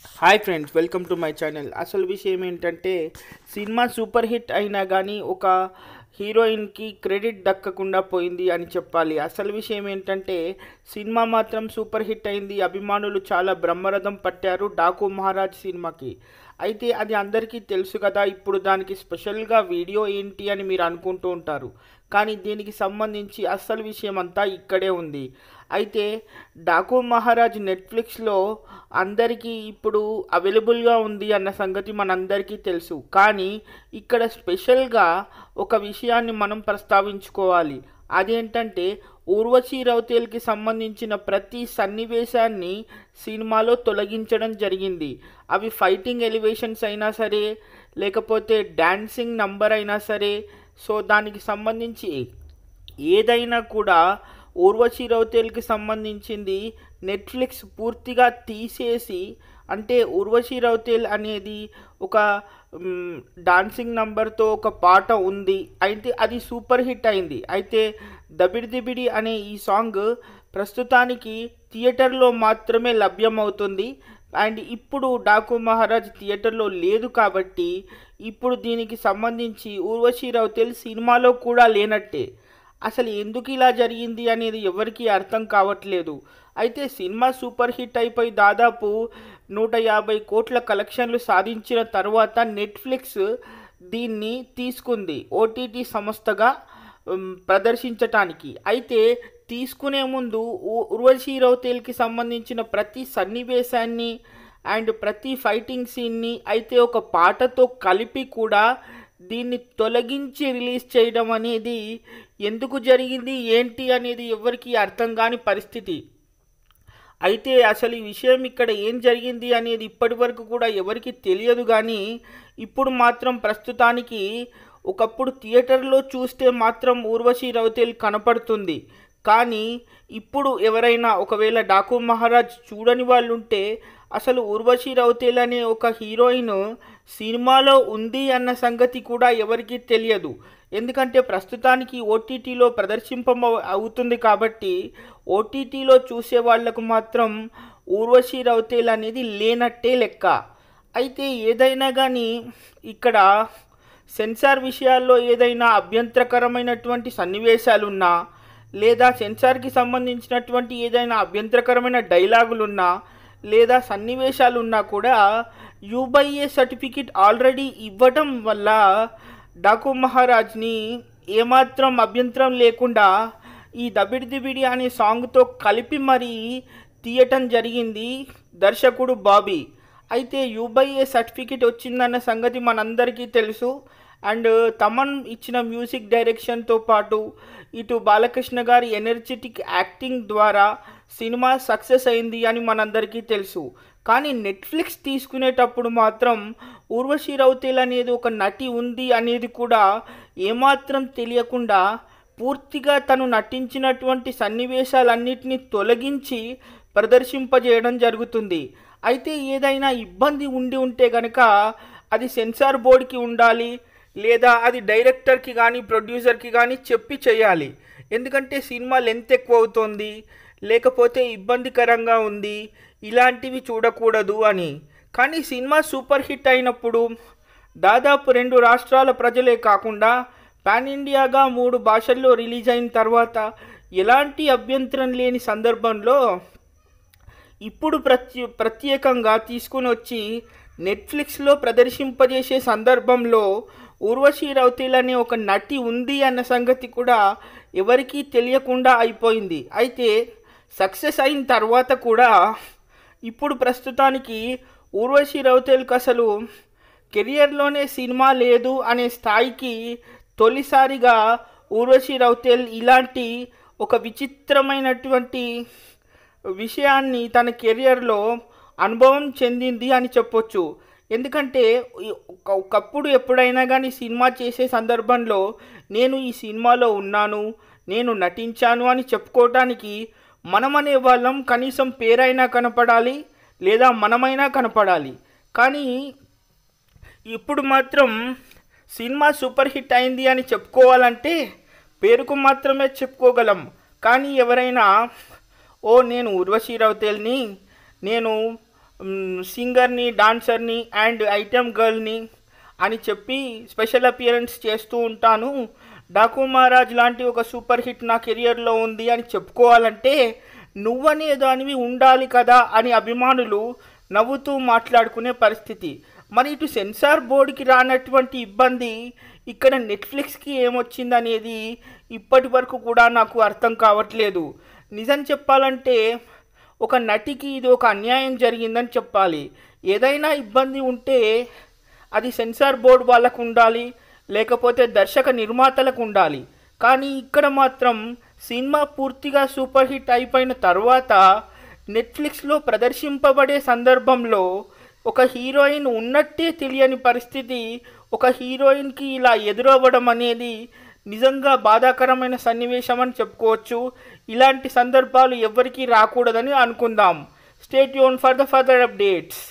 Hi friends, welcome to my channel. అసలు విషయం ఏంటంటే సినిమా సూపర్ హిట్ అయినా కానీ ఒక హీరోయిన్కి క్రెడిట్ దక్కకుండా పోయింది అని చెప్పాలి. అసలు విషయం ఏంటంటే సినిమా మాత్రం సూపర్ హిట్ అయింది. అభిమానులు చాలా బ్రహ్మరథం పట్టారు డాకు మహారాజ్ సినిమాకి. అయితే అది అందరికీ తెలుసు కదా. ఇప్పుడు దానికి స్పెషల్గా వీడియో ఏంటి అని మీరు అనుకుంటూ ఉంటారు. కానీ దీనికి సంబంధించి అసలు విషయం అంతా ఇక్కడే ఉంది. అయితే డాకు మహారాజ్ నెట్ఫ్లిక్స్లో అందరికీ ఇప్పుడు అవైలబుల్గా ఉంది అన్న సంగతి మనందరికీ తెలుసు. కానీ ఇక్కడ స్పెషల్గా ఒక విషయాన్ని మనం ప్రస్తావించుకోవాలి. అదేంటంటే ఊర్వశి రౌతేల్కి సంబంధించిన ప్రతి సన్నివేశాన్ని సినిమాలో తొలగించడం జరిగింది. అవి ఫైటింగ్ ఎలివేషన్స్ అయినా సరే, లేకపోతే డాన్సింగ్ నంబర్ అయినా సరే, సో దానికి సంబంధించి ఏదైనా కూడా ఊర్వశి రౌతేల్కి సంబంధించింది నెట్ఫ్లిక్స్ పూర్తిగా తీసేసి, అంటే ఊర్వశి రౌతేల్ అనేది ఒక డాన్సింగ్ నంబర్తో ఒక పాట ఉంది, అయితే అది సూపర్ హిట్ అయింది. అయితే దబిడి దిబిడి అనే ఈ సాంగ్ ప్రస్తుతానికి థియేటర్లో మాత్రమే లభ్యమవుతుంది. అండ్ ఇప్పుడు డాకు మహారాజ్ థియేటర్లో లేదు కాబట్టి ఇప్పుడు దీనికి సంబంధించి ఊర్వశి రౌతేల్ సినిమాలో కూడా లేనట్టే. అసలు ఎందుకు ఇలా జరిగింది అనేది ఎవరికీ అర్థం కావట్లేదు. అయితే సినిమా సూపర్ హిట్ అయిపోయి దాదాపు 150 కోట్ల కలెక్షన్లు సాధించిన తర్వాత నెట్ఫ్లిక్స్ దీన్ని తీసుకుంది ఓటీటీ సంస్థగా ప్రదర్శించటానికి. అయితే తీసుకునే ముందు ఊర్వశి రౌతేల్కి సంబంధించిన ప్రతి సన్నివేశాన్ని అండ్ ప్రతి ఫైటింగ్ సీన్ని అయితే ఒక పాటతో కలిపి కూడా దీన్ని తొలగించి రిలీజ్ చేయడం అనేది ఎందుకు జరిగింది ఏంటి అనేది ఎవరికి అర్థం కాని పరిస్థితి. అయితే అసలు ఈ విషయం ఇక్కడ ఏం జరిగింది అనేది ఇప్పటి వరకు కూడా ఎవరికి తెలియదు. కానీ ఇప్పుడు మాత్రం ప్రస్తుతానికి ఒకప్పుడు థియేటర్లో చూస్తే మాత్రం ఊర్వశి రౌతేల్ కనపడుతుంది. కానీ ఇప్పుడు ఎవరైనా ఒకవేళ డాకు మహారాజ్ చూడని వాళ్ళు ఉంటే అసలు ఊర్వశి రౌతేల్ అనే ఒక హీరోయిన్ సినిమాలో ఉంది అన్న సంగతి కూడా ఎవరికీ తెలియదు. ఎందుకంటే ప్రస్తుతానికి ఓటీటీలో అవుతుంది కాబట్టి ఓటీటీలో చూసే వాళ్లకు మాత్రం ఊర్వశి రౌతేల్ అనేది లేనట్టే లెక్క. అయితే ఏదైనా కానీ ఇక్కడ సెన్సార్ విషయాల్లో ఏదైనా అభ్యంతరకరమైనటువంటి సన్నివేశాలున్నా, లేదా సెన్సార్కి సంబంధించినటువంటి ఏదైనా అభ్యంతరకరమైన డైలాగులున్నా, లేదా సన్నివేశాలున్నా కూడా యూబైఏ సర్టిఫికెట్ ఆల్రెడీ ఇవ్వడం వల్ల డాకు మహారాజ్ని ఏమాత్రం అభ్యంతరం లేకుండా ఈ దబిడి దిబిడి అనే సాంగ్తో కలిపి మరీ తీయటం జరిగింది దర్శకుడు బాబీ. అయితే యూబైఏ సర్టిఫికెట్ వచ్చిందన్న సంగతి మనందరికీ తెలుసు. అండ్ తమన్ ఇచ్చిన మ్యూజిక్ డైరెక్షన్తో పాటు ఇటు బాలకృష్ణ గారి ఎనర్జెటిక్ యాక్టింగ్ ద్వారా సినిమా సక్సెస్ అయింది అని మనందరికీ తెలుసు. కానీ నెట్ఫ్లిక్స్ తీసుకునేటప్పుడు మాత్రం ఊర్వశి రౌతేల్ అనేది ఒక నటి ఉంది అనేది కూడా ఏమాత్రం తెలియకుండా పూర్తిగా తను నటించినటువంటి సన్నివేశాలన్నిటినీ తొలగించి ప్రదర్శింపజేయడం జరుగుతుంది. అయితే ఏదైనా ఇబ్బంది ఉంటే కనుక అది సెన్సార్ బోర్డుకి ఉండాలి, లేదా అది డైరెక్టర్కి కానీ ప్రొడ్యూసర్కి కానీ చెప్పి చేయాలి. ఎందుకంటే సినిమా లెంత్ ఎక్కువ అవుతుంది, లేకపోతే ఇబ్బందికరంగా ఉంది, ఇలాంటివి చూడకూడదు అని. కానీ సినిమా సూపర్ హిట్ అయినప్పుడు దాదాపు 2 రాష్ట్రాల ప్రజలే కాకుండా పాన్ ఇండియాగా 3 భాషల్లో రిలీజ్ అయిన తర్వాత ఎలాంటి అభ్యంతరం లేని సందర్భంలో ఇప్పుడు ప్రత్యేకంగా తీసుకుని వచ్చి నెట్ఫ్లిక్స్లో ప్రదర్శింపజేసే సందర్భంలో ఊర్వశి రౌతేల్ అనే ఒక నటి ఉంది అన్న సంగతి కూడా ఎవరికీ తెలియకుండా అయిపోయింది. అయితే సక్సెస్ అయిన తర్వాత కూడా ఇప్పుడు ప్రస్తుతానికి ఊర్వశి రౌతేల్కి అసలు కెరియర్లోనే సినిమా లేదు అనే స్థాయికి తొలిసారిగా ఊర్వశి రౌతేల్ ఇలాంటి ఒక విచిత్రమైనటువంటి విషయాన్ని తన కెరియర్లో అనుభవం చెందింది అని చెప్పొచ్చు. ఎందుకంటే ఒకప్పుడు ఎప్పుడైనా కానీ సినిమా చేసే సందర్భంలో నేను ఈ సినిమాలో ఉన్నాను, నేను నటించాను అని చెప్పుకోవడానికి మనమనే వాళ్ళం కనీసం పేరైనా కనపడాలి, లేదా మనమైనా కనపడాలి. కానీ ఇప్పుడు మాత్రం సినిమా సూపర్ హిట్ అయింది అని చెప్పుకోవాలంటే పేరుకు మాత్రమే చెప్పుకోగలం. కానీ ఎవరైనా నేను ఊర్వశి రౌతేల్ని, నేను సింగర్ని, డాన్సర్ని అండ్ ఐటెం గర్ల్ని అని చెప్పి స్పెషల్ అపియరెన్స్ చేస్తూ ఉంటాను. డాకు మహారాజ్ లాంటి ఒక సూపర్ హిట్ నా కెరియర్లో ఉంది అని చెప్పుకోవాలంటే నువ్వనే దానివి ఉండాలి కదా అని అభిమానులు నవ్వుతూ మాట్లాడుకునే పరిస్థితి. మరి ఇటు సెన్సార్ బోర్డుకి రానటువంటి ఇబ్బంది ఇక్కడ నెట్ఫ్లిక్స్కి ఏమొచ్చిందనేది ఇప్పటి వరకు కూడా నాకు అర్థం కావట్లేదు. నిజం చెప్పాలంటే ఒక నటికి ఇది ఒక అన్యాయం జరిగిందని చెప్పాలి. ఏదైనా ఇబ్బంది ఉంటే అది సెన్సార్ బోర్డు వాళ్ళకు ఉండాలి, లేకపోతే దర్శక నిర్మాతలకు ఉండాలి. కానీ ఇక్కడ మాత్రం సినిమా పూర్తిగా సూపర్ హిట్ అయిపోయిన తర్వాత నెట్ఫ్లిక్స్లో ప్రదర్శింపబడే సందర్భంలో ఒక హీరోయిన్ ఉన్నట్టే తెలియని పరిస్థితి ఒక హీరోయిన్కి ఇలా ఎదురవ్వడం అనేది నిజంగా బాధాకరమైన సన్నివేశం అని చెప్పుకోవచ్చు. ఇలాంటి సందర్భాలు ఎవ్వరికీ రాకూడదని అనుకుందాం. Stay tune for the further updates.